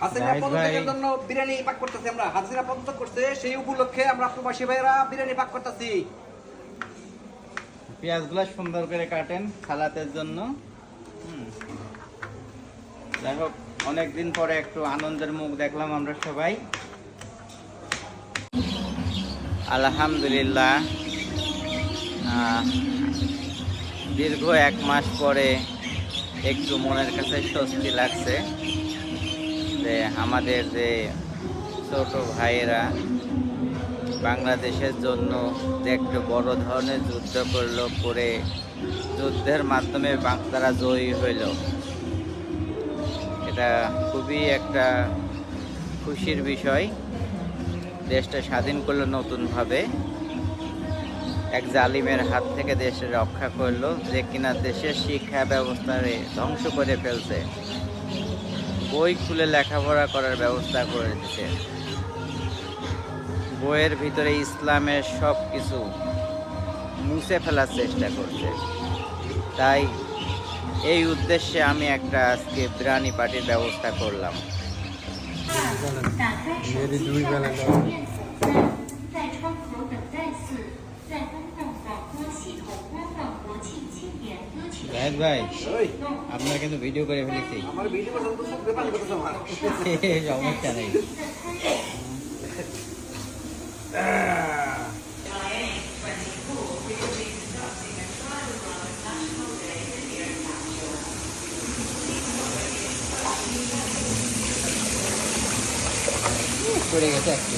হাসিনা পদত্যাগের জন্য বিরিয়ানি পাক করতেছি আমরা। হাসিনা পদত্যাগ করছে সেই উপলক্ষে আমরা প্রবাসী ভাইরা বিরিয়ানি পাক করতেছি। পেঁয়াজগুলো সুন্দর করে কাটেন সালাতের জন্য। যাই হোক, অনেকদিন পরে একটু আনন্দের মুখ দেখলাম আমরা সবাই। আলহামদুলিল্লাহ, দীর্ঘ 1 মাস পরে একটু মনের কাছে স্বস্তি লাগছে যে আমাদের যে ছোট ভাইয়েরা বাংলাদেশের জন্য যে একটু বড় ধরনের যুদ্ধ করে যুদ্ধের মাধ্যমে তারা জয়ী হইল। এটা খুবই একটা খুশির বিষয়। দেশটা স্বাধীন করলো নতুনভাবে, এক জালিমের হাত থেকে দেশে রক্ষা করলো, যে কিনা দেশের শিক্ষা ব্যবস্থাকে ধ্বংস করে ফেলছে, বই খুলে লেখাপড়া করার ব্যবস্থা করে দিচ্ছে, বইয়ের ভিতরে ইসলামের সব কিছু মুছে ফেলার চেষ্টা করছে। তাই এই উদ্দেশ্যে আমি একটা আজকে বিরিয়ানি পার্টির ব্যবস্থা করলাম। জাহেদ ভাই, আপনার কিন্তু ভিডিও করে ফেলেছি। সমস্যা নেই। পড়ে গেছে একটু।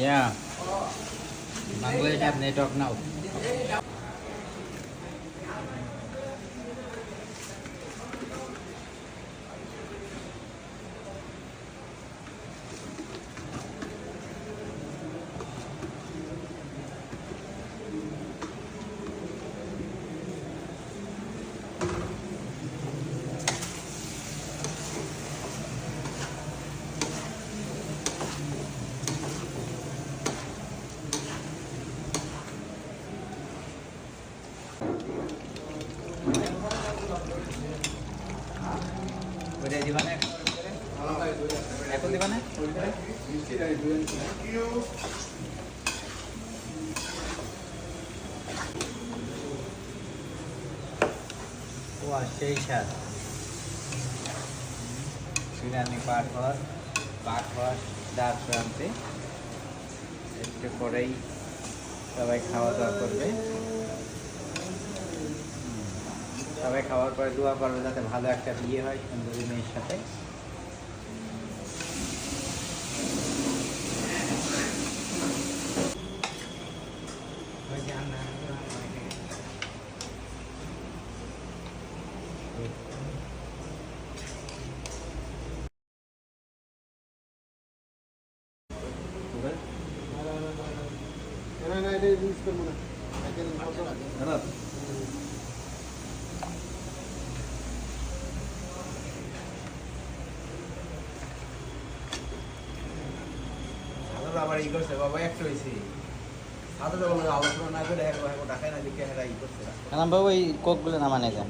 Yeah, Bangladesh have network now. এখন দিবা না? সেই স্বাদ বিরিয়ানি পাক হওয়ার দ্বার প্রান্তে। একটু পরেই সবাই খাওয়া দাওয়া করবে। সবাই খাওয়ার পরে দোয়া করবে যাতে ভালো একটা বিয়ে হয় সুন্দরী মেয়ের সাথে। আবার ই করছে বাবা একটা হয়েছে সাথে যখন আলোচনা না করে টাকায় না দিকে হেরা ই করছে। বাবু ওই কোকগুলো নামান, এখান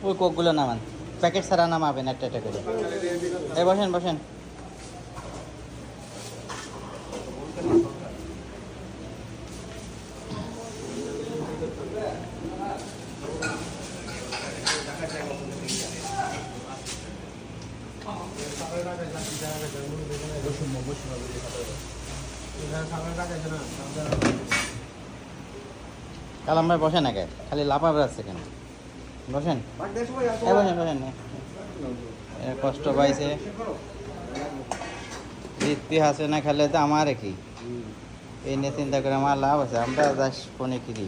ওই কোকগুলো নামান, প্যাকেট ছাড়া নামাবেন একটা একটা করে। এই বসেন বসেন। কালাম ভাই বসেন আগে, খালি লাফা বেড়াচ্ছে কেন? বসেন বসেন বসেন। কষ্ট পাইছে জিততে হাসে না, খেলে তো আমার কি এই নিয়ে চিন্তা করে আমার লাভ আছে। আমরা ফোনে কিনি।